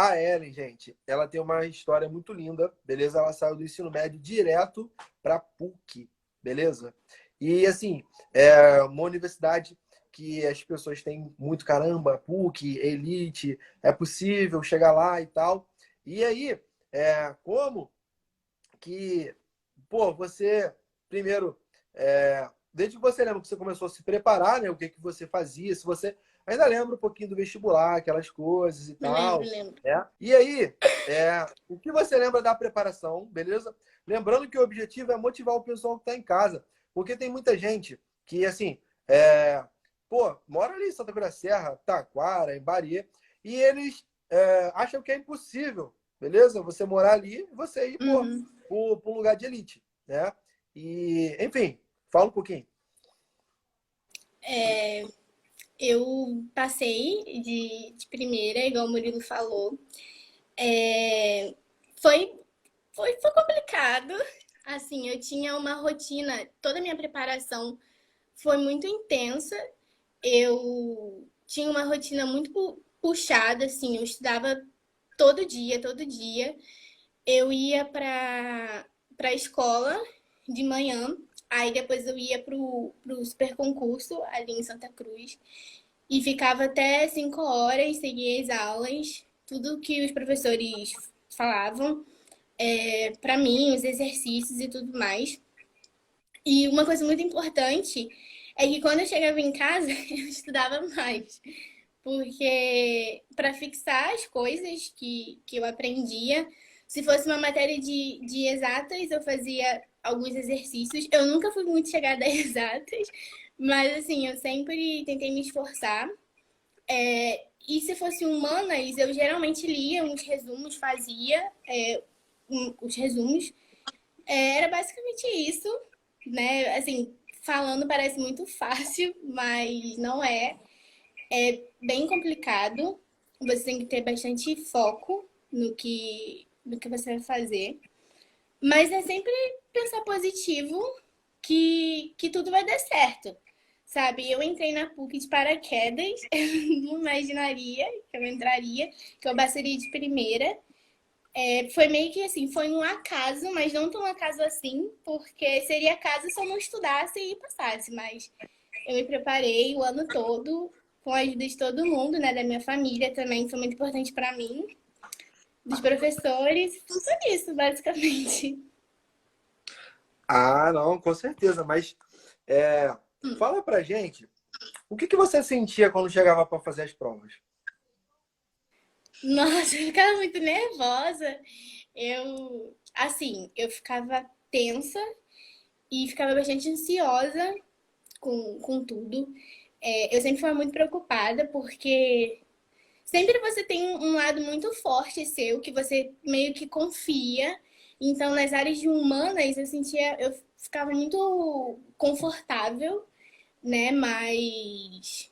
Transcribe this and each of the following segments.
A Ellen, gente, ela tem uma história muito linda, beleza? Ela saiu do ensino médio direto para PUC, beleza? E, assim, é uma universidade que as pessoas têm muito caramba, PUC, elite, é possível chegar lá e tal. E aí, como que, pô, você, primeiro, desde que você lembra que você começou a se preparar, né? O que que você fazia, se você ainda lembra um pouquinho do vestibular, aquelas coisas e Lembro, tal, lembro. né? E aí, o que você lembra da preparação, beleza? Lembrando que o objetivo é motivar o pessoal que está em casa, porque tem muita gente que, assim, mora ali em Santa Cruz da Serra, Taquara, em Bahia, e eles acham que é impossível, beleza? Você morar ali e você ir, pô, Uhum. para um lugar de elite, né? E, enfim, fala um pouquinho. Eu passei de primeira, igual o Murilo falou. É, foi, foi complicado. Assim, eu tinha uma rotina, toda a minha preparação foi muito intensa. Eu tinha uma rotina muito puxada, assim, eu estudava todo dia, todo dia. Eu ia para a escola de manhã, aí depois eu ia pro super concurso ali em Santa Cruz e ficava até 5 horas, seguia as aulas, tudo que os professores falavam para mim, os exercícios e tudo mais. E uma coisa muito importante é que quando eu chegava em casa, eu estudava mais. Porque para fixar as coisas que eu aprendia, se fosse uma matéria de exatas, eu fazia alguns exercícios. Eu nunca fui muito chegada a exatas, mas assim, eu sempre tentei me esforçar. E se fosse humanas, eu geralmente lia uns resumos, fazia os resumos. Era basicamente isso, né? Assim, falando parece muito fácil, mas não é. É bem complicado. Você tem que ter bastante foco no que você vai fazer. Mas é sempre pensar positivo que tudo vai dar certo. Sabe, eu entrei na PUC de paraquedas, eu não imaginaria que eu entraria, que eu passaria de primeira. Foi meio que assim, foi um acaso, mas não tão acaso assim, porque seria acaso se eu não estudasse e passasse, mas eu me preparei o ano todo, com a ajuda de todo mundo, né, da minha família também, foi muito importante para mim, dos professores, tudo isso, basicamente. Ah, não, com certeza. Mas fala pra gente, o que que você sentia quando chegava para fazer as provas? Nossa, eu ficava muito nervosa. Eu ficava tensa e ficava bastante ansiosa com tudo. Eu sempre fui muito preocupada porque sempre você tem um lado muito forte seu que você meio que confia. Então, nas áreas de humanas, eu ficava muito confortável, né? Mas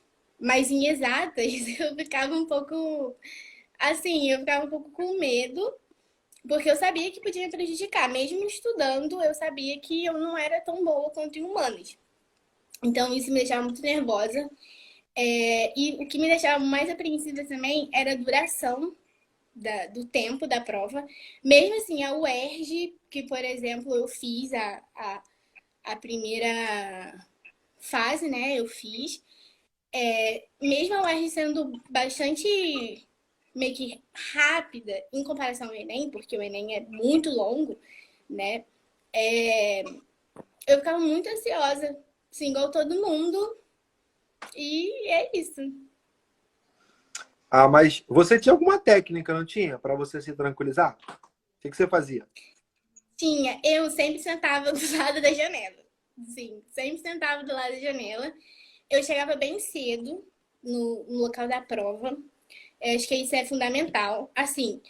em exatas, eu ficava um pouco assim, eu ficava um pouco com medo, porque eu sabia que podia me prejudicar. Mesmo estudando, eu sabia que eu não era tão boa quanto em humanas. Então, isso me deixava muito nervosa. E o que me deixava mais apreensiva também era a duração do tempo da prova. Mesmo assim, a UERJ, que, por exemplo, eu fiz a primeira fase, né? Eu fiz. Mesmo a UERJ sendo bastante meio que rápida em comparação ao Enem, porque o Enem é muito longo, né? Eu ficava muito ansiosa, assim, igual todo mundo. E é isso. Ah, mas você tinha alguma técnica, não tinha, para você se tranquilizar? O que que você fazia? Tinha, eu sempre sentava do lado da janela. Sim, sempre sentava do lado da janela. Eu chegava bem cedo no local da prova. Eu acho que isso é fundamental. Assim,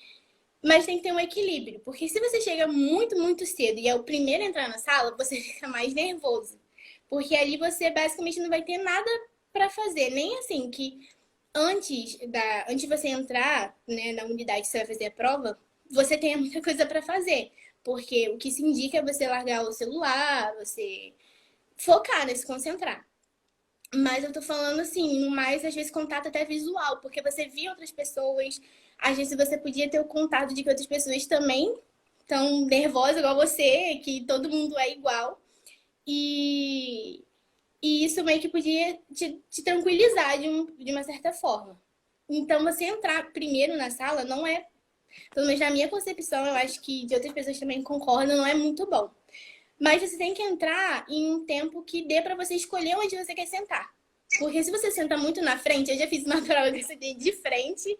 mas tem que ter um equilíbrio, porque se você chega muito, muito cedo e é o primeiro a entrar na sala, você fica mais nervoso. Porque ali você basicamente não vai ter nada para fazer, nem assim que antes de você entrar, né, na unidade que você vai fazer a prova, você tenha muita coisa para fazer. Porque o que se indica é você largar o celular, você focar, né, se concentrar. Mas eu tô falando assim, no mais, às vezes, contato até visual, porque você via outras pessoas, às vezes você podia ter o contato de que outras pessoas também estão nervosas igual você, que todo mundo é igual. E, e isso meio que podia te tranquilizar de uma certa forma. Então, você entrar primeiro na sala não é, pelo menos na minha concepção, eu acho que de outras pessoas também concordam, não é muito bom. Mas você tem que entrar em um tempo que dê para você escolher onde você quer sentar. Porque se você senta muito na frente, eu já fiz uma prova que eu sentei de frente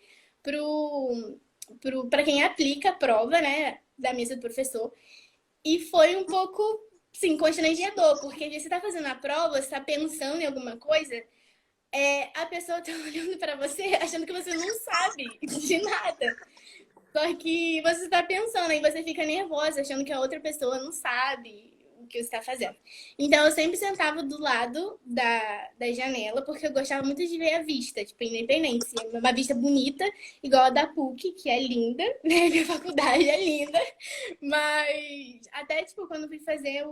para quem aplica a prova, né, da mesa do professor. E foi um pouco, sim, constrangedor, porque você está fazendo a prova, você está pensando em alguma coisa, a pessoa está olhando para você achando que você não sabe de nada. Só que você está pensando, aí você fica nervosa, achando que a outra pessoa não sabe o que você está fazendo. Então, eu sempre sentava do lado da janela, porque eu gostava muito de ver a vista, tipo, independente. Se é uma vista bonita, igual a da PUC, que é linda, né? Minha faculdade é linda. Mas, até, tipo, quando eu fui fazer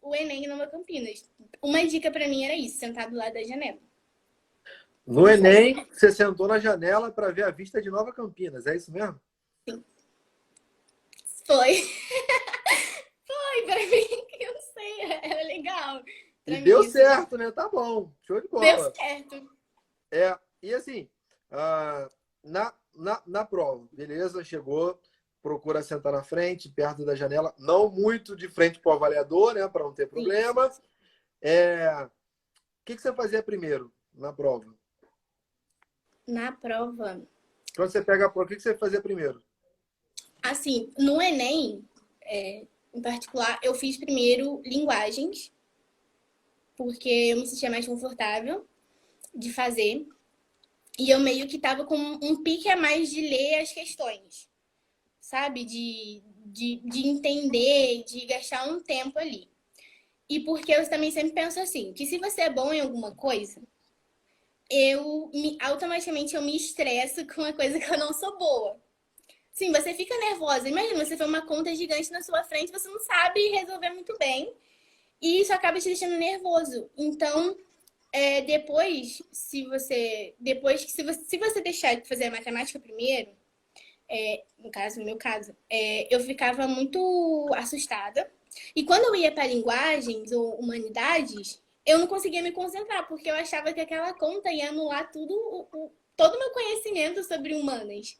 o Enem em Nova Campinas, uma dica pra mim era isso, sentar do lado da janela. No Enem, você sentou na janela para ver a vista de Nova Campinas, é isso mesmo? Sim. Foi. Foi, pra mim, eu não sei, era legal. E Pra deu mim, assim, certo, né? Tá bom, show de deu bola. certo. E assim, na prova, beleza, chegou, procura sentar na frente, perto da janela, não muito de frente para o avaliador, né, para não ter Sim, sim. problema. O que você fazia primeiro na prova? Na prova, Quando você pega a prova, o que você fazia primeiro? assim, no Enem, em particular, eu fiz primeiro linguagens, porque eu me sentia mais confortável de fazer. E eu meio que tava com um pique a mais de ler as questões, sabe? De entender, de gastar um tempo ali. E porque eu também sempre penso assim, que se você é bom em alguma coisa, automaticamente eu me estresso com uma coisa que eu não sou boa. Sim, você fica nervosa. Imagina, você vê uma conta gigante na sua frente, você não sabe resolver muito bem. E isso acaba te deixando nervoso. Então, se você deixar de fazer a matemática primeiro, no meu caso, eu ficava muito assustada. E quando eu ia para linguagens ou humanidades, eu não conseguia me concentrar, porque eu achava que aquela conta ia anular todo o meu conhecimento sobre humanas.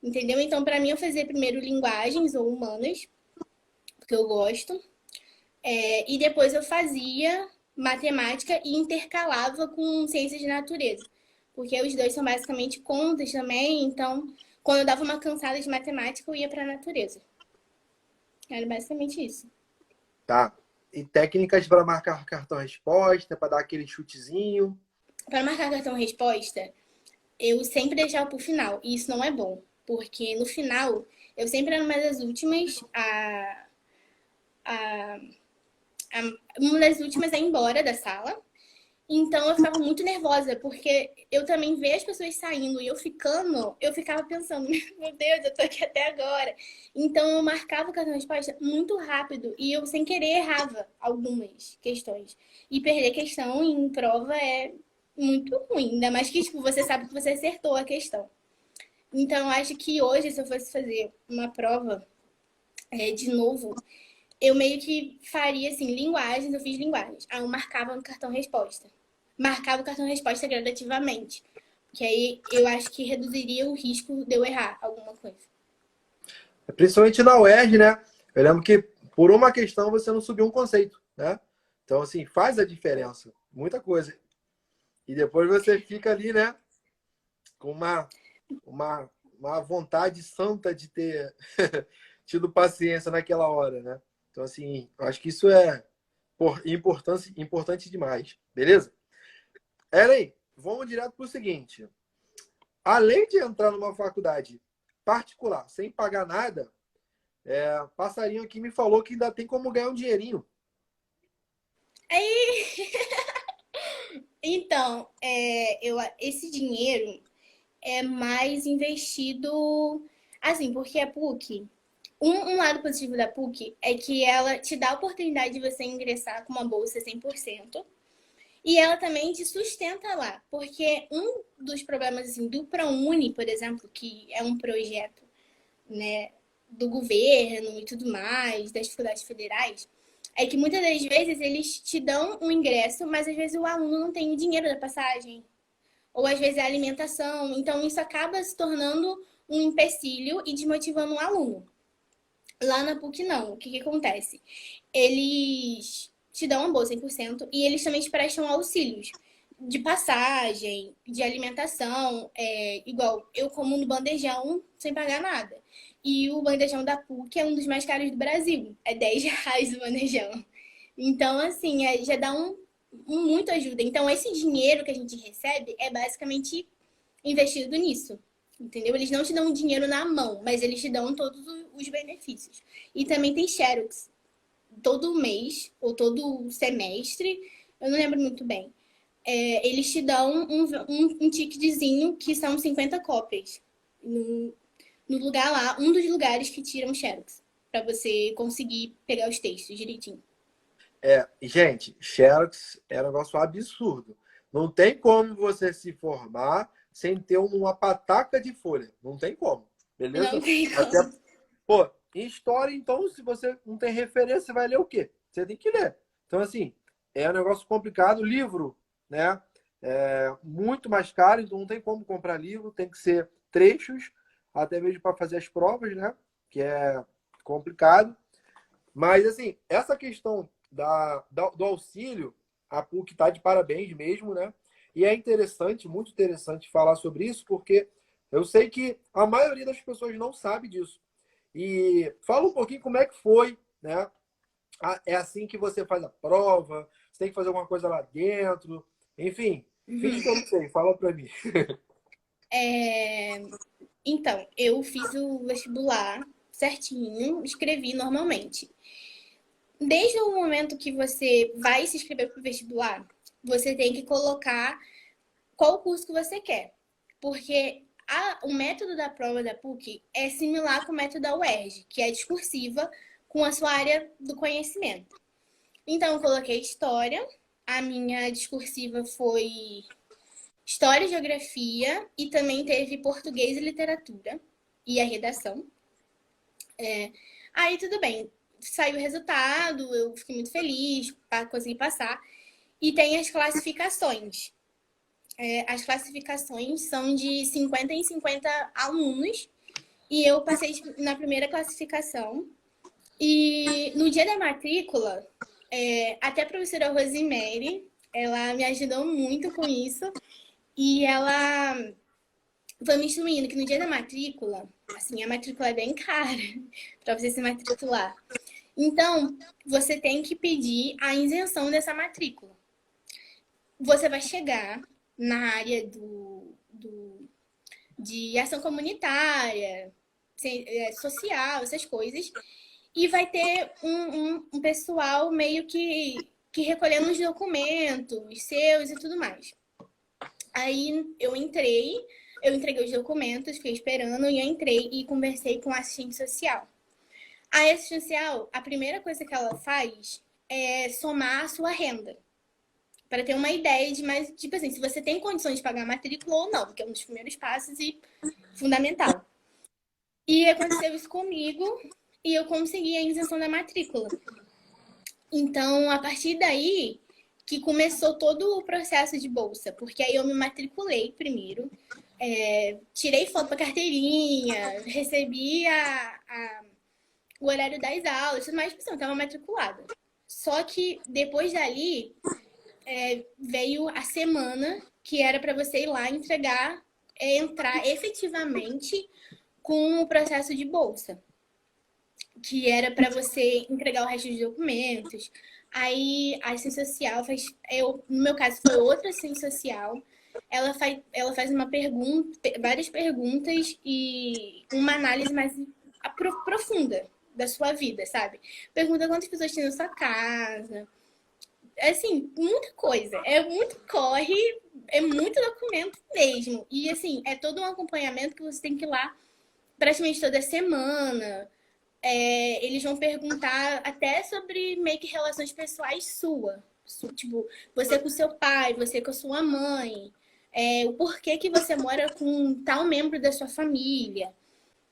Entendeu? Então, para mim, eu fazia primeiro linguagens ou humanas, porque eu gosto. E depois eu fazia matemática e intercalava com ciências de natureza. Porque os dois são basicamente contas também, então quando eu dava uma cansada de matemática, eu ia para a natureza. Era basicamente isso. Tá. E técnicas para marcar cartão-resposta, para dar aquele chutezinho. Para marcar cartão resposta, eu sempre deixava para o final, e isso não é bom, porque no final eu sempre era uma das últimas a, uma das últimas a ir embora da sala. Então eu ficava muito nervosa, porque eu também vejo as pessoas saindo e eu ficava pensando, meu Deus, eu tô aqui até agora. Então eu marcava o cartão de resposta muito rápido e eu sem querer errava algumas questões. E perder questão em prova é muito ruim, ainda mais que tipo, você sabe que você acertou a questão. Então eu acho que hoje, se eu fosse fazer uma prova de novo, eu meio que faria assim, linguagens, eu fiz linguagens. Aí eu marcava no cartão resposta. Marcava o cartão resposta gradativamente. Que aí eu acho que reduziria o risco de eu errar alguma coisa. Principalmente na UERJ, né? Eu lembro que por uma questão você não subiu um conceito, né? Então, assim, faz a diferença. Muita coisa. E depois você fica ali, né? Com uma vontade santa de ter tido paciência naquela hora, né? Então, assim, eu acho que isso é importante demais. Beleza? Ellen, vamos direto para o seguinte. Além de entrar numa faculdade particular, sem pagar nada, passarinho aqui me falou que ainda tem como ganhar um dinheirinho. Aí, então, esse dinheiro é mais investido assim, porque a PUC, um lado positivo da PUC é que ela te dá a oportunidade de você ingressar com uma bolsa 100%. E ela também te sustenta lá, porque um dos problemas assim, do ProUni, por exemplo, que é um projeto, né, do governo e tudo mais, das faculdades federais, é que muitas das vezes eles te dão um ingresso, mas às vezes o aluno não tem o dinheiro da passagem, ou às vezes é a alimentação. Então isso acaba se tornando um empecilho e desmotivando o aluno. Lá na PUC não. O que, que acontece? Eles te dão uma bolsa 100% e eles também te prestam auxílios de passagem, de alimentação, igual eu como no bandejão sem pagar nada. E o bandejão da PUC é um dos mais caros do Brasil. É R$ 10 o bandejão. Então, assim, já dá muito ajuda. Então, esse dinheiro que a gente recebe é basicamente investido nisso. Entendeu? Eles não te dão dinheiro na mão, mas eles te dão todos os benefícios. E também tem Xerox. Todo mês, ou todo semestre, eu não lembro muito bem. Eles te dão um ticketzinho que são 50 cópias. No lugar lá, um dos lugares que tiram Xerox. Para você conseguir pegar os textos direitinho. Gente, Xerox é um negócio absurdo. Não tem como você se formar sem ter uma pataca de folha. Não tem como, Não beleza? tem Até, como. pô, em história, então, se você não tem referência, você vai ler o quê? Você tem que ler. Então, assim, é um negócio complicado. Livro, né? É muito mais caro, então não tem como comprar livro, tem que ser trechos, até mesmo para fazer as provas, né? Que é complicado. Mas, assim, essa questão do auxílio, a PUC está de parabéns mesmo, né? E é interessante, muito interessante falar sobre isso, porque eu sei que a maioria das pessoas não sabe disso. E fala um pouquinho como é que foi, né? É assim que você faz a prova, você tem que fazer alguma coisa lá dentro, enfim, finge que eu não sei, fala para mim. É, Então, eu fiz o vestibular certinho, escrevi normalmente. Desde o momento que você vai se inscrever para o vestibular, você tem que colocar qual curso que você quer. Porque o método da prova da PUC é similar com o método da UERJ, que é discursiva com a sua área do conhecimento. Então, eu coloquei história, a minha discursiva foi história e geografia, e também teve português e literatura, e a redação. Aí, tudo bem. Saiu o resultado, eu fiquei muito feliz para conseguir passar. E tem as classificações. As classificações são de 50 em 50 alunos. E eu passei na primeira classificação. E no dia da matrícula, até a professora Rosemary, ela me ajudou muito com isso. E ela foi me instruindo que no dia da matrícula, assim, a matrícula é bem cara para você se matricular. Então, você tem que pedir a isenção dessa matrícula. Você vai chegar na área de ação comunitária, social, essas coisas, e vai ter um pessoal meio que recolhendo os documentos seus e tudo mais. Aí eu entreguei os documentos, fiquei esperando, e eu entrei e conversei com a assistente social. A assistente social, a primeira coisa que ela faz é somar a sua renda. Para ter uma ideia de mais, tipo assim, se você tem condições de pagar a matrícula ou não, que é um dos primeiros passos e fundamental. E aconteceu isso comigo e eu consegui a isenção da matrícula. Então, a partir daí que começou todo o processo de bolsa, porque aí eu me matriculei primeiro, tirei foto para carteirinha, recebi o horário das aulas, tudo mais, tipo assim, eu estava matriculada. Só que depois dali veio a semana que era para você ir lá entregar, entrar efetivamente com o processo de bolsa, que era para você entregar o resto dos documentos. Aí a assistente social faz, no meu caso foi outra assistente social, ela faz uma pergunta, várias perguntas e uma análise mais profunda da sua vida, sabe? Pergunta quantas pessoas tem na sua casa, assim, muita coisa. É muito corre, é muito documento mesmo. E, assim, é todo um acompanhamento que você tem que ir lá praticamente toda semana. Eles vão perguntar até sobre meio que relações pessoais sua. Tipo, você com seu pai, você com a sua mãe, o porquê que você mora com tal membro da sua família,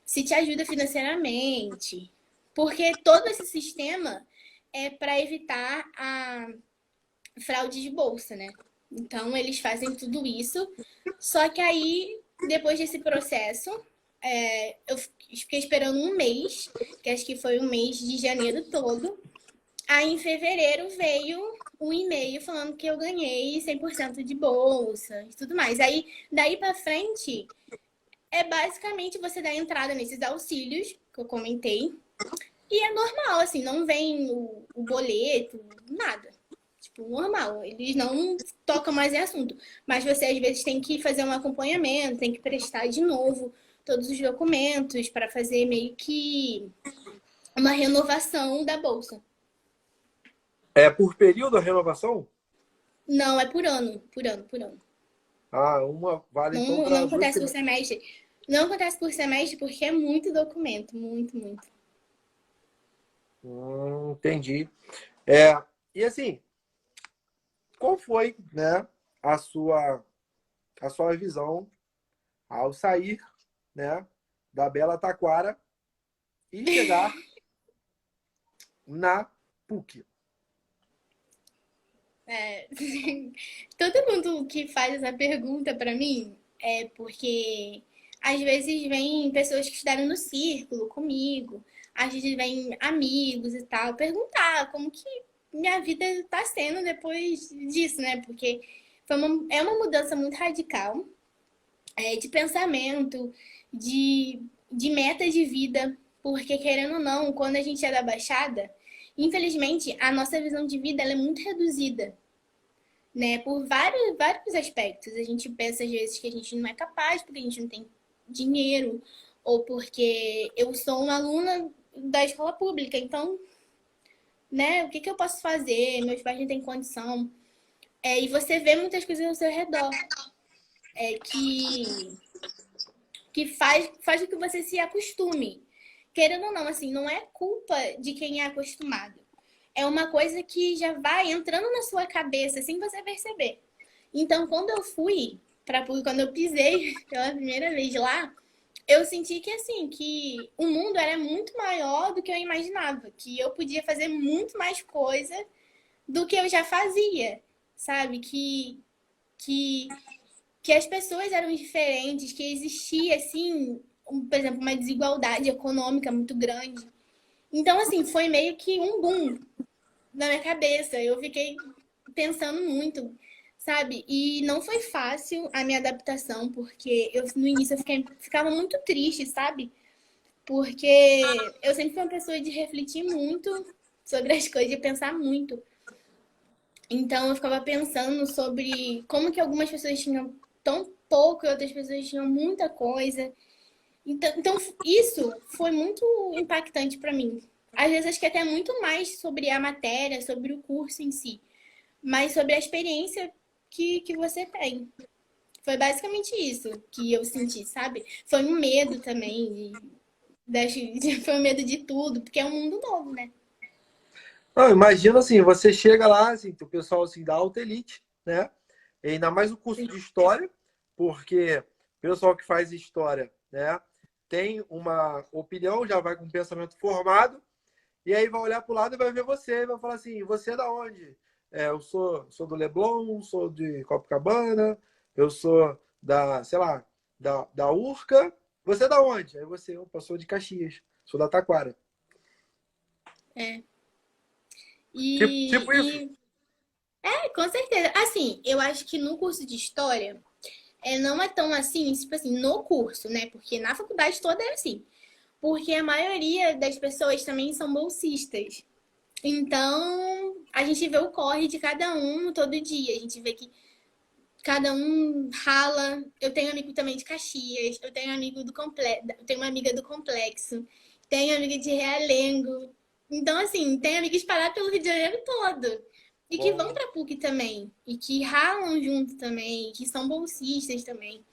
se te ajuda financeiramente. Porque todo esse sistema é para evitar a fraude de bolsa, né? Então, eles fazem tudo isso. Só que aí, depois desse processo, eu fiquei esperando um mês, que acho que foi o mês de janeiro todo. Aí, em fevereiro, veio um e-mail falando que eu ganhei 100% de bolsa e tudo mais. Aí, daí pra frente, é basicamente você dar entrada nesses auxílios que eu comentei. E é normal, assim, não vem o boleto, nada. Tipo, normal. Eles não tocam mais em assunto. Mas você, às vezes, tem que fazer um acompanhamento, tem que prestar de novo todos os documentos para fazer meio que uma renovação da bolsa. É por período a renovação? Não, é por ano, por ano, por ano. Ah, uma vale então Não, não para duas acontece por semanas. semestre. Não acontece por semestre porque é muito documento, muito, muito. Entendi. É, e assim, qual foi, né, a sua, a sua visão ao sair, né, da Bela Taquara e chegar na PUC? É, todo mundo que faz essa pergunta para mim é porque às vezes vem pessoas que estudaram no círculo comigo, às vezes vem amigos e tal, perguntar como que minha vida tá sendo depois disso, né? Porque é uma mudança muito radical, de pensamento, de meta de vida, porque querendo ou não, quando a gente é da Baixada, infelizmente a nossa visão de vida ela é muito reduzida, né? Por vários aspectos. A gente pensa às vezes que a gente não é capaz porque a gente não tem dinheiro ou porque eu sou uma aluna da escola pública, então, né? O que eu posso fazer? Meus pais não têm condição. E você vê muitas coisas ao seu redor que faz com que você se acostume. Querendo ou não, assim, não é culpa de quem é acostumado. É uma coisa que já vai entrando na sua cabeça sem você perceber. Então, quando eu fui para quando eu pisei pela primeira vez lá, eu senti que assim, que o mundo era muito maior do que eu imaginava, que eu podia fazer muito mais coisa do que eu já fazia, sabe? Que, que as pessoas eram diferentes, que existia assim, por exemplo, uma desigualdade econômica muito grande. Então, assim, foi meio que um boom na minha cabeça. Eu fiquei pensando muito, sabe? E não foi fácil a minha adaptação, porque no início ficava muito triste, sabe? Porque eu sempre fui uma pessoa de refletir muito sobre as coisas, de pensar muito. Então eu ficava pensando sobre como que algumas pessoas tinham tão pouco e outras pessoas tinham muita coisa. Então isso foi muito impactante para mim. Às vezes acho que até muito mais sobre a matéria, sobre o curso em si, mas sobre a experiência que você tem. Foi basicamente isso que eu senti, sabe? Foi um medo também, foi um medo de tudo, porque é um mundo novo, né? Não, imagina assim, você chega lá, assim, o pessoal assim, da alta elite, né? E ainda mais o curso de história, porque o pessoal que faz história, né, tem uma opinião, já vai com um pensamento formado, e aí vai olhar para o lado e vai ver você, e vai falar assim, você é da onde? Eu sou do Leblon, sou de Copacabana, eu sou da, sei lá, da Urca. Você é da onde? Aí você, eu sou de Caxias, sou da Taquara. É. Tipo isso. Com certeza. Assim, eu acho que no curso de história, não é tão assim, tipo assim, no curso, né? Porque na faculdade toda é assim. Porque a maioria das pessoas também são bolsistas. Então, a gente vê o corre de cada um todo dia. A gente vê que cada um rala. Eu tenho amigo também de Caxias, eu tenho amigo eu tenho uma amiga do Complexo, tenho amiga de Realengo. Então, assim, tem amigos espalhados pelo Rio de Janeiro todo. E que vão pra PUC também. E que ralam junto também. Que são bolsistas também.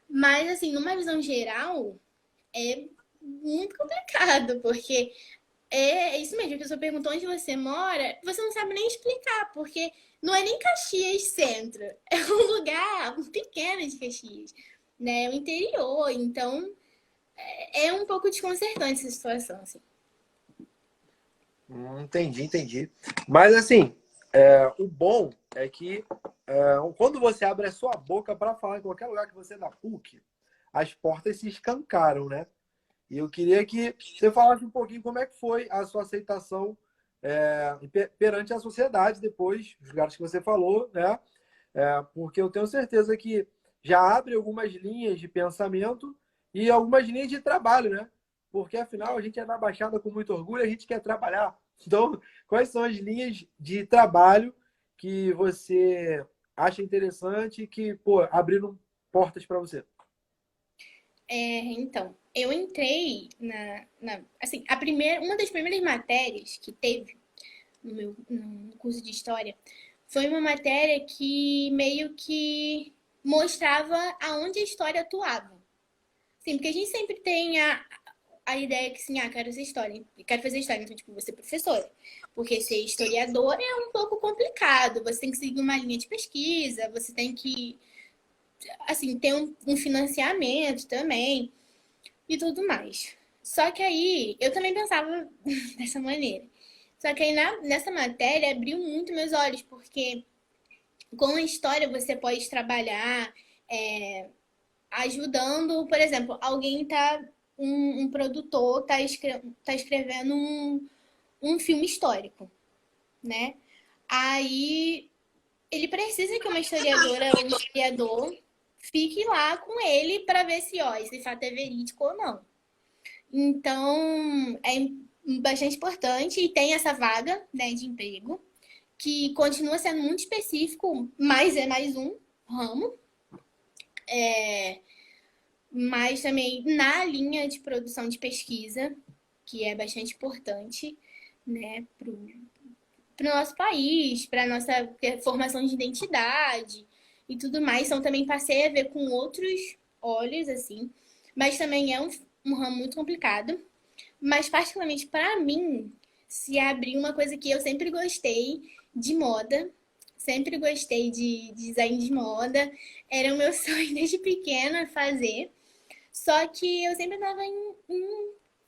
Mas, assim, numa visão geral, é muito complicado. Porque É isso mesmo, a pessoa perguntou onde você mora, você não sabe nem explicar, porque não é nem Caxias Centro, é um lugar pequeno de Caxias, né? É o interior, então é um pouco desconcertante essa situação, assim. Entendi, entendi. Mas assim, o bom é que quando você abre a sua boca para falar em qualquer lugar que você é da PUC, as portas se escancaram, né? E eu queria que você falasse um pouquinho como é que foi a sua aceitação perante a sociedade depois dos lugares que você falou, né? Porque eu tenho certeza que já abre algumas linhas de pensamento e algumas linhas de trabalho, né? Porque afinal a gente é na Baixada com muito orgulho, a gente quer trabalhar. Então, quais são as linhas de trabalho que você acha interessante e que, pô, abriram portas para você? Então, eu entrei assim, uma das primeiras matérias que teve no curso de História foi uma matéria que meio que mostrava aonde a história atuava. Sim, porque a gente sempre tem a ideia que, assim, quero fazer história, quero fazer história, então, tipo, vou ser professora. Porque ser historiador é um pouco complicado, você tem que seguir uma linha de pesquisa, você tem que, assim, ter um financiamento também e tudo mais. Só que aí, eu também pensava dessa maneira. Só que aí, nessa matéria, abriu muito meus olhos, porque com a história você pode trabalhar ajudando, por exemplo, alguém tá, um produtor tá escrevendo um filme histórico, né? Aí ele precisa que uma historiadora ou um historiador fique lá com ele para ver se, ó, esse fato é verídico ou não. Então, é bastante importante e tem essa vaga, né, de emprego, que continua sendo muito específico, mas é mais um ramo, mas também na linha de produção de pesquisa, que é bastante importante, né, para o nosso país, para a nossa formação de identidade e tudo mais. Então, também passei a ver com outros olhos, assim, mas também é um ramo muito complicado. Mas, particularmente para mim, se abriu uma coisa que eu sempre gostei de moda, sempre gostei de design de moda, era o meu sonho desde pequena fazer. Só que eu sempre estava em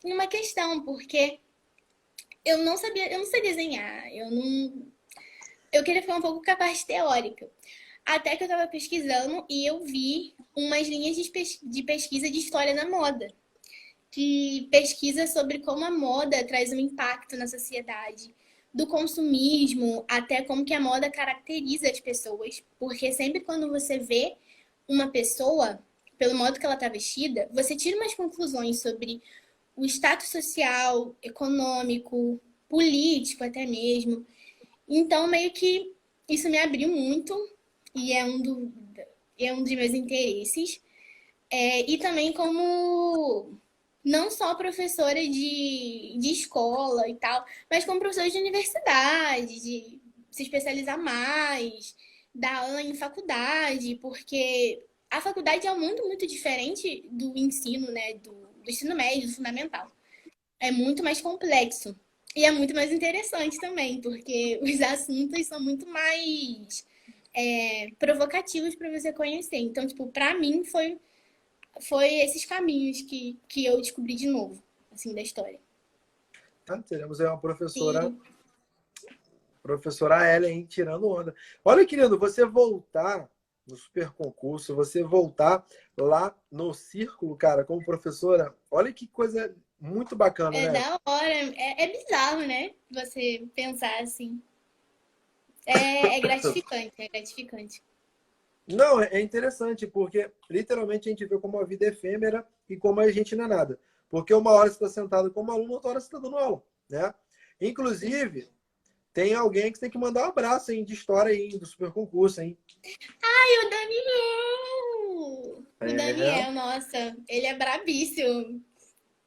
uma questão, porque eu não sei desenhar, eu queria ficar um pouco com a parte teórica. Até que eu estava pesquisando e eu vi umas linhas de pesquisa de história da moda, que pesquisa sobre como a moda traz um impacto na sociedade, do consumismo até como que a moda caracteriza as pessoas, porque sempre quando você vê uma pessoa pelo modo que ela está vestida, você tira umas conclusões sobre o status social, econômico, político até mesmo. Então, meio que isso me abriu muito e é um dos meus interesses. E também como não só professora de escola e tal, mas como professora de universidade, de se especializar mais, dar aula em faculdade, porque a faculdade é um mundo muito diferente do ensino, né? Do ensino médio, do fundamental. É muito mais complexo. E é muito mais interessante também, porque os assuntos são muito mais provocativos para você conhecer. Então, tipo, para mim foi esses caminhos que eu descobri de novo, assim, da história. Tá? Teremos aí uma professora, Sim, professora Ellen, tirando onda. Olha, querido, você voltar no super concurso, você voltar lá no círculo, cara, como professora, olha que coisa muito bacana, é né? da hora. É bizarro, né? Você pensar assim. É gratificante, é gratificante. Não, é interessante, porque literalmente a gente vê como a vida é efêmera e como a gente não é nada. Porque uma hora você está sentado como aluno, outra hora você está dando aula, né? Sim. Inclusive, tem alguém que você tem que mandar um abraço, hein, de história aí, do super concurso, hein? E o Daniel! O É, Daniel, nossa, ele é brabíssimo.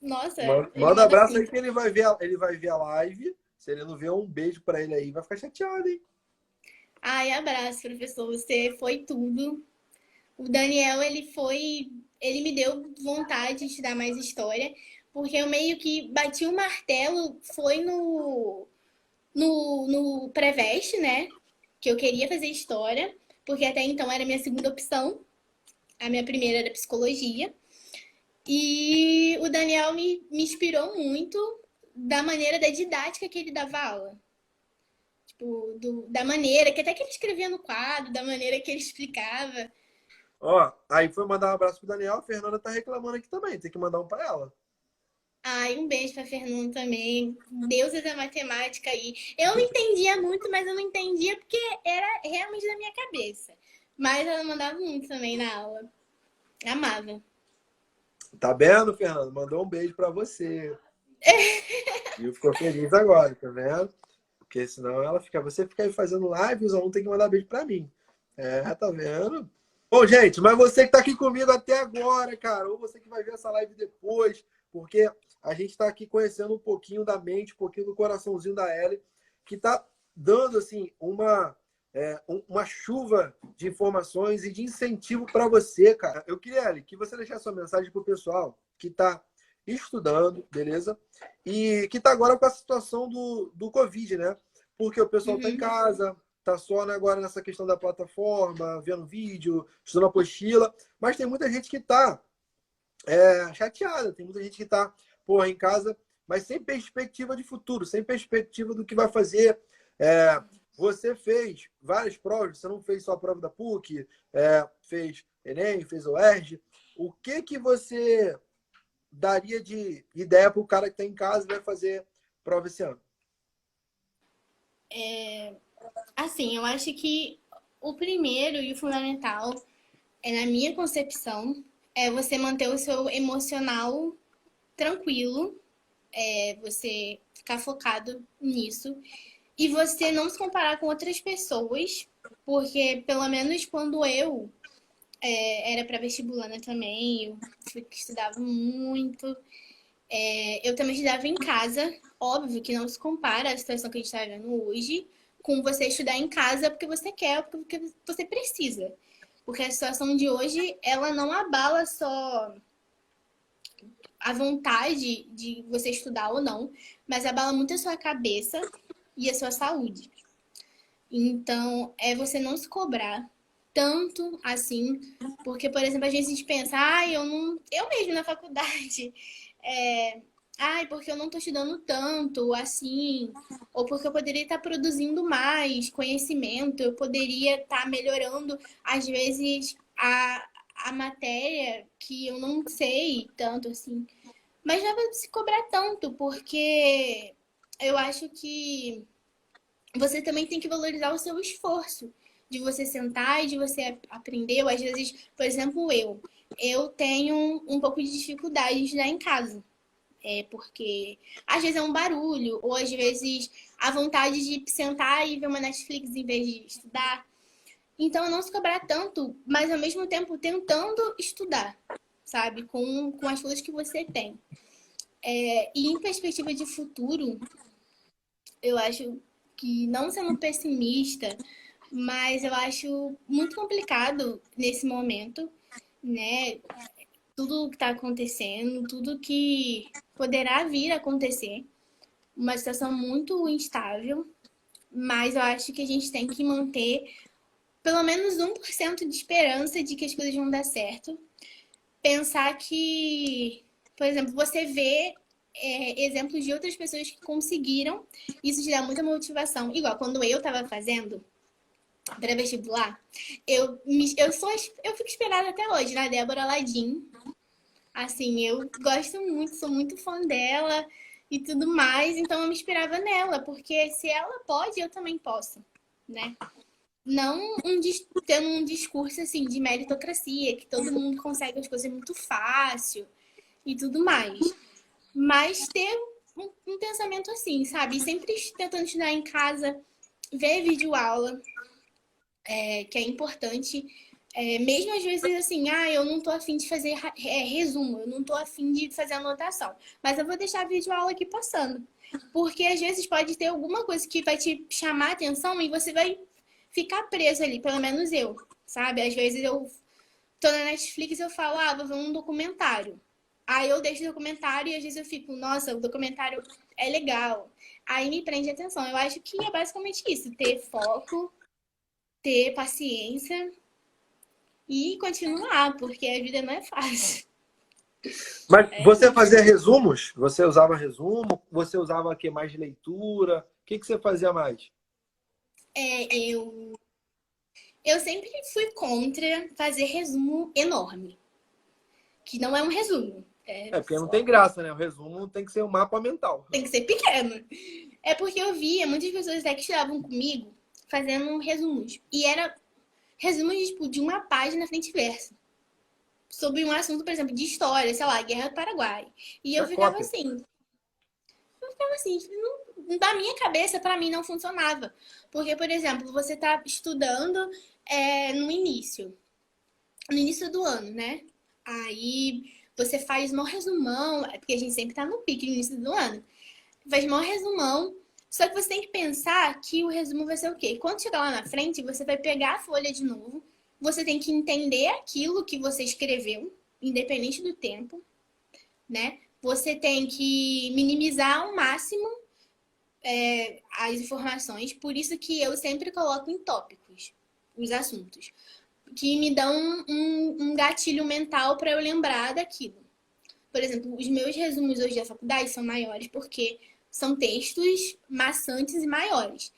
Nossa, ele manda manda abraço aí muito. que ele vai ver a live. Se ele não ver, um beijo para ele aí, vai ficar chateado, hein? Ai, abraço, professor. Você foi tudo. O Daniel, ele me deu vontade de estudar mais história, porque eu meio que bati o martelo, foi no pré-veste, né? Que eu queria fazer história, porque até então era a minha segunda opção. A minha primeira era psicologia. E o Daniel me inspirou muito da maneira da didática que ele dava aula. Tipo, da maneira que até que ele escrevia no quadro, da maneira que ele explicava. Ó, aí foi mandar um abraço pro Daniel, a Fernanda tá reclamando aqui também, tem que mandar um pra ela. Ai, um beijo pra Fernanda também. Deusa da matemática aí. Eu não entendia muito, mas eu não entendia porque era realmente da minha cabeça. Mas ela mandava muito também na aula. Amava. Tá vendo, Fernanda? Mandou um beijo pra você. E ficou feliz agora, tá vendo? Porque senão você fica aí fazendo live e os alunos têm que mandar beijo pra mim. É, tá vendo? Bom, gente, mas você que tá aqui comigo até agora, cara, ou você que vai ver essa live depois, porque a gente tá aqui conhecendo um pouquinho da mente, um pouquinho do coraçãozinho da Ellie, que tá dando, assim, uma chuva de informações e de incentivo para você, cara. Eu queria, Ellie, que você deixasse sua mensagem pro pessoal que tá estudando, beleza? E que tá agora com a situação do Covid, né? Porque o pessoal tá em Uhum. casa, tá só, né, agora nessa questão da plataforma, vendo vídeo, estudando apostila, mas tem muita gente que tá chateada, tem muita gente que tá, porra, em casa, mas sem perspectiva de futuro, sem perspectiva do que vai fazer. Você fez várias provas, você não fez só a prova da PUC, fez Enem, fez OERJ. O que você daria de ideia para o cara que está em casa e vai fazer prova esse ano? Assim, eu acho que o primeiro e o fundamental, na minha concepção, é você manter o seu emocional tranquilo, você ficar focado nisso e você não se comparar com outras pessoas, porque pelo menos quando eu era para vestibulana também, eu estudava muito, eu também estudava em casa, óbvio que não se compara a situação que a gente está vendo hoje com você estudar em casa porque você quer, ou porque você precisa. Porque a situação de hoje, ela não abala só a vontade de você estudar ou não, mas abala muito a sua cabeça e a sua saúde. Então, é você não se cobrar tanto assim, porque, por exemplo, às vezes a gente pensa, eu não. Eu mesmo na faculdade, porque eu não tô estudando tanto assim, ou porque eu poderia estar produzindo mais conhecimento, eu poderia estar melhorando, às vezes, a matéria que eu não sei tanto assim. Mas não é pra se cobrar tanto, porque eu acho que você também tem que valorizar o seu esforço de você sentar e de você aprender. Ou às vezes, por exemplo, eu tenho um pouco de dificuldade de estudar em casa. Porque às vezes é um barulho, ou às vezes a vontade de sentar e ver uma Netflix em vez de estudar. Então, não se cobrar tanto, mas ao mesmo tempo tentando estudar, sabe? Com as coisas que você tem. E em perspectiva de futuro, eu acho que, não sendo pessimista, mas eu acho muito complicado nesse momento, né? Tudo que está acontecendo, tudo que poderá vir a acontecer. Uma situação muito instável, mas eu acho que a gente tem que manter pelo menos 1% de esperança de que as coisas vão dar certo. Pensar que, por exemplo, você vê exemplos de outras pessoas que conseguiram, isso te dá muita motivação. Igual quando eu estava fazendo pré-vestibular, eu fico esperada até hoje na Débora Ladim. Assim, eu gosto muito, sou muito fã dela e tudo mais, então eu me inspirava nela, porque se ela pode, eu também posso, né? Não tendo um discurso assim de meritocracia, que todo mundo consegue as coisas muito fácil e tudo mais. Mas ter um pensamento assim, sabe? Sempre tentando estudar em casa, ver videoaula, que é importante. Mesmo às vezes assim, eu não tô afim de fazer resumo, eu não tô afim de fazer anotação. Mas eu vou deixar a videoaula aqui passando. Porque às vezes pode ter alguma coisa que vai te chamar a atenção e você vai ficar preso ali, pelo menos eu, sabe? Às vezes eu tô na Netflix e eu falo, vou ver um documentário. Aí eu deixo o documentário e às vezes eu fico, nossa, o documentário é legal. Aí me prende a atenção. Eu acho que é basicamente isso, ter foco, ter paciência e continuar, porque a vida não é fácil. Mas você fazia resumos? Você usava resumo? Você usava o que mais de leitura? O que você fazia mais? Eu sempre fui contra fazer resumo enorme, que não é um resumo. É, porque não tem graça, né? O resumo tem que ser um mapa mental. Tem que ser pequeno. É porque eu via muitas pessoas até que estudavam comigo fazendo resumos. E era resumos tipo, de uma página frente e verso. Sobre um assunto, por exemplo, de história, sei lá, Guerra do Paraguai. E Isso eu é ficava cópia. assim, da minha cabeça, para mim, não funcionava. Porque, por exemplo, você tá estudando no início do ano, né? Aí você faz um resumão, porque a gente sempre tá no pique no início do ano. Faz um resumão, só que você tem que pensar que o resumo vai ser o quê? Quando chegar lá na frente, você vai pegar a folha de novo, você tem que entender aquilo que você escreveu, independente do tempo, né? Você tem que minimizar ao máximo as informações, por isso que eu sempre coloco em tópicos os assuntos, que me dão um gatilho mental para eu lembrar daquilo. Por exemplo, os meus resumos hoje da faculdade são maiores porque são textos maçantes e maiores.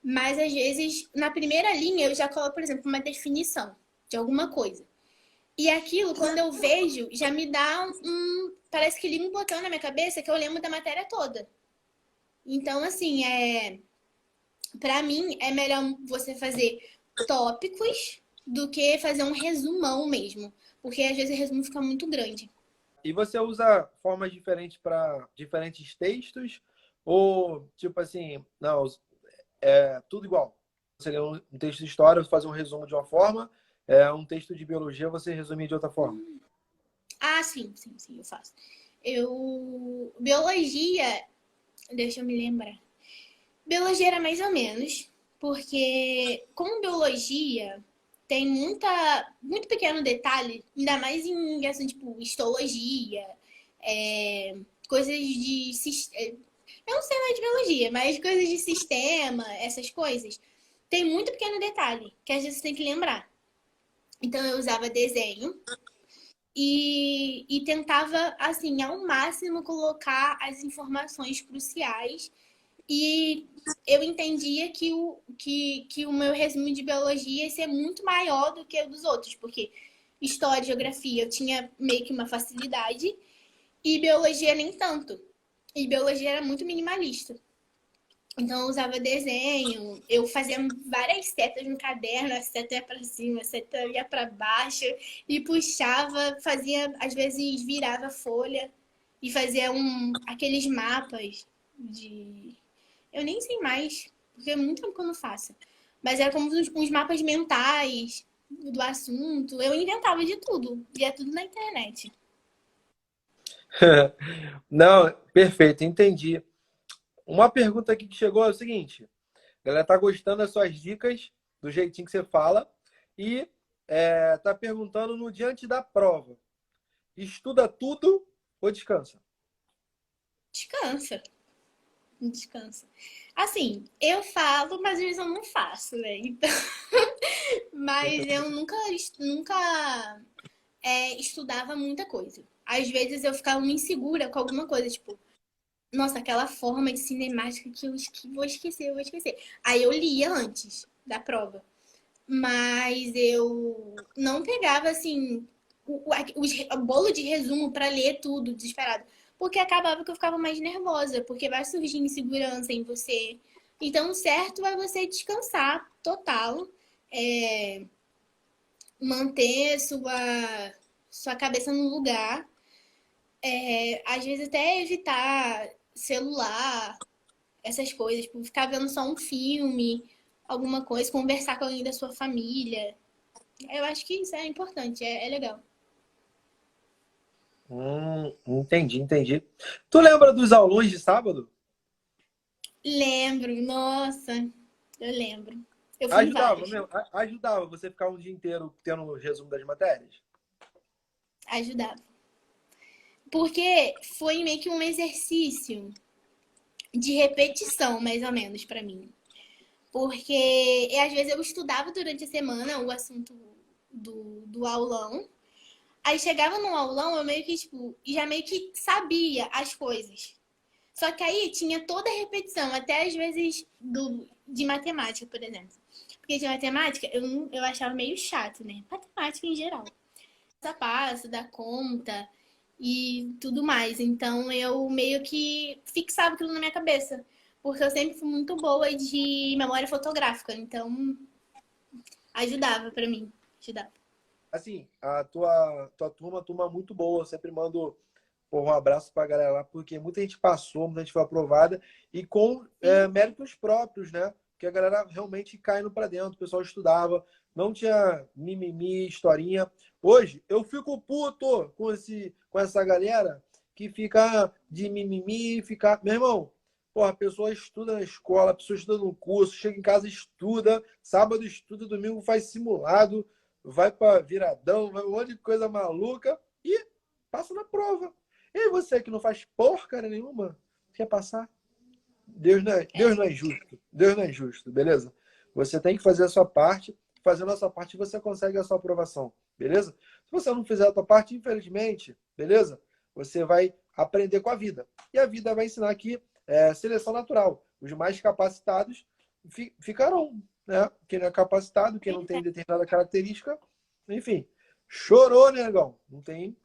Mas às vezes, na primeira linha, eu já coloco, por exemplo, uma definição de alguma coisa. E aquilo, quando eu vejo, já me dá parece que liga um botão na minha cabeça que eu lembro da matéria toda. Então, assim, para mim, é melhor você fazer tópicos do que fazer um resumão mesmo. Porque às vezes o resumo fica muito grande. E você usa formas diferentes para diferentes textos? Ou, tipo assim, não, é tudo igual? Você lê um texto de história, você faz um resumo de uma forma, um texto de biologia, você resume de outra forma. Ah, sim, sim, sim, eu faço. Biologia, deixa eu me lembrar. Biologia era mais ou menos, porque com biologia tem muito pequeno detalhe, ainda mais em questão tipo histologia, coisas de. Eu não sei nada de biologia, mas coisas de sistema, essas coisas. Tem muito pequeno detalhe que às vezes você tem que lembrar. Então eu usava desenho e tentava, assim, ao máximo colocar as informações cruciais. E eu entendia que o meu resumo de biologia ia ser muito maior do que o dos outros, porque história e geografia eu tinha meio que uma facilidade e biologia nem tanto. E biologia era muito minimalista. Então eu usava desenho, eu fazia várias setas no caderno, a seta ia para cima, a seta ia para baixo e puxava, fazia, às vezes virava folha e fazia aqueles mapas de. Eu nem sei mais, porque é muito tempo que eu não faço. Mas era como uns mapas mentais do assunto. Eu inventava de tudo, via tudo na internet. Não, perfeito, entendi. Uma pergunta aqui que chegou é o seguinte: a galera tá gostando das suas dicas, do jeitinho que você fala, e tá perguntando no diante da prova: estuda tudo ou descansa? Descansa, descansa. Assim, eu falo, mas às vezes eu não faço, né? Então, mas eu nunca estudava muita coisa. Às vezes eu ficava muito insegura com alguma coisa, tipo, nossa, aquela forma de cinemática que vou esquecer, eu vou esquecer. Aí eu lia antes da prova. Mas eu não pegava, assim, o bolo de resumo para ler tudo desesperado. Porque acabava que eu ficava mais nervosa, porque vai surgir insegurança em você. Então, o certo é você descansar total, é, manter sua cabeça no lugar. Às vezes até evitar celular, essas coisas, tipo, ficar vendo só um filme, alguma coisa, conversar com alguém da sua família. Eu acho que isso é importante, é legal. Entendi, entendi. Tu lembra dos aulões de sábado? Lembro, nossa, eu lembro. Eu fui em Ajudava vários. mesmo? Ajudava você ficar um dia inteiro tendo o resumo das matérias? Ajudava. Porque foi meio que um exercício de repetição, mais ou menos, para mim. Porque às vezes eu estudava durante a semana o assunto do aulão. Aí chegava no aulão, eu meio que, tipo, já meio que sabia as coisas. Só que aí tinha toda a repetição, até às vezes de matemática, por exemplo. Porque de matemática eu achava meio chato, né? Matemática em geral. Passo a passo, da conta e tudo mais. Então eu meio que fixava aquilo na minha cabeça. Porque eu sempre fui muito boa de memória fotográfica. Então ajudava pra mim. Ajudava. Assim, a tua turma muito boa. Eu sempre mando um abraço pra galera lá, porque muita gente passou, muita gente foi aprovada e com méritos próprios, né? Porque a galera realmente caindo pra dentro, o pessoal estudava, não tinha mimimi, historinha. Hoje, eu fico puto com essa galera que fica de mimimi, fica... Meu irmão, porra, a pessoa estuda na escola, a pessoa estuda no curso, chega em casa, estuda, sábado estuda, domingo faz simulado, vai para viradão, vai um monte de coisa maluca e passa na prova. E aí você que não faz porcaria nenhuma, quer passar? Deus não é justo. Deus não é justo, beleza? Você tem que fazer a sua parte. Fazendo a sua parte, você consegue a sua aprovação, beleza? Se você não fizer a sua parte, infelizmente, beleza? Você vai aprender com a vida. E a vida vai ensinar que seleção natural. Os mais capacitados ficarão, né? Quem não é capacitado, quem não tem determinada característica, enfim, chorou, né, negão? Não tem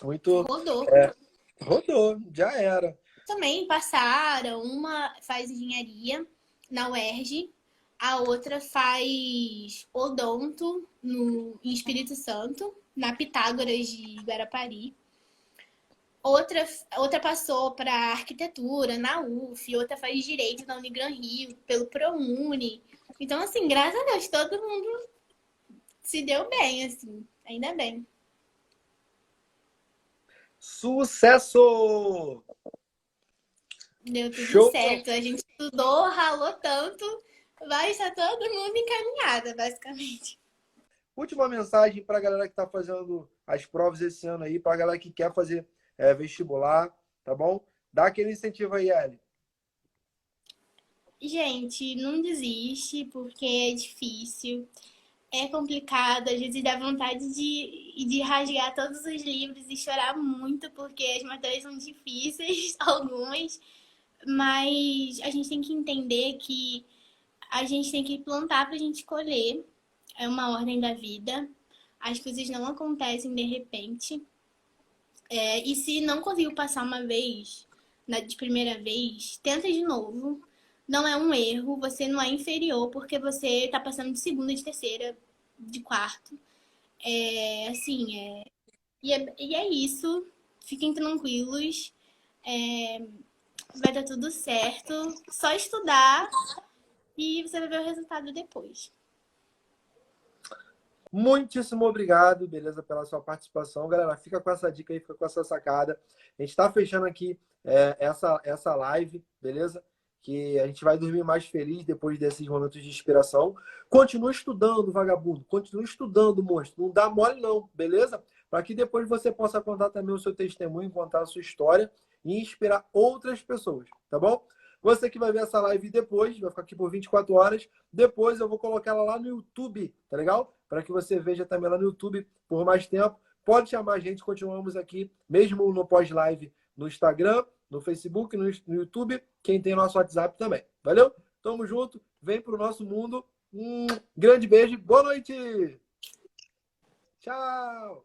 muito... Rodou. Rodou, já era. Também passaram, uma faz engenharia na UERJ, a outra faz odonto em Espírito Santo, na Pitágoras de Guarapari. Outra passou para arquitetura na UF, outra faz direito na Unigran Rio, pelo ProUni. Então, assim, graças a Deus, todo mundo se deu bem, assim, ainda bem. Sucesso! Deu tudo Show! certo. A gente estudou, ralou tanto, vai estar todo mundo encaminhada, basicamente. Última mensagem para a galera que está fazendo as provas esse ano aí, para a galera que quer fazer vestibular, tá bom? Dá aquele incentivo aí, Eli. Gente, não desiste, porque é difícil, é complicado, às vezes dá vontade de rasgar todos os livros e chorar muito, porque as matérias são difíceis, algumas, mas a gente tem que entender que a gente tem que plantar pra gente colher, é uma ordem da vida, as coisas não acontecem de repente. E se não conseguiu passar uma vez, de primeira vez, tenta de novo. Não é um erro, você não é inferior porque você tá passando de segunda, de terceira, de quarto. E é isso. Fiquem tranquilos. Vai dar tudo certo. Só estudar e você vai ver o resultado depois. Muitíssimo obrigado, beleza, pela sua participação. Galera, fica com essa dica aí, fica com essa sacada. A gente está fechando aqui essa live, beleza? Que a gente vai dormir mais feliz depois desses momentos de inspiração. Continue estudando, vagabundo. Continue estudando, monstro. Não dá mole não, beleza? Para que depois você possa contar também o seu testemunho, contar a sua história e inspirar outras pessoas, tá bom? Você que vai ver essa live depois, vai ficar aqui por 24 horas. Depois eu vou colocar ela lá no YouTube, tá legal? Para que você veja também lá no YouTube por mais tempo. Pode chamar a gente, continuamos aqui, mesmo no pós-live, no Instagram, no Facebook, no YouTube, quem tem nosso WhatsApp também. Valeu? Tamo junto, vem pro nosso mundo. Um grande beijo, boa noite! Tchau!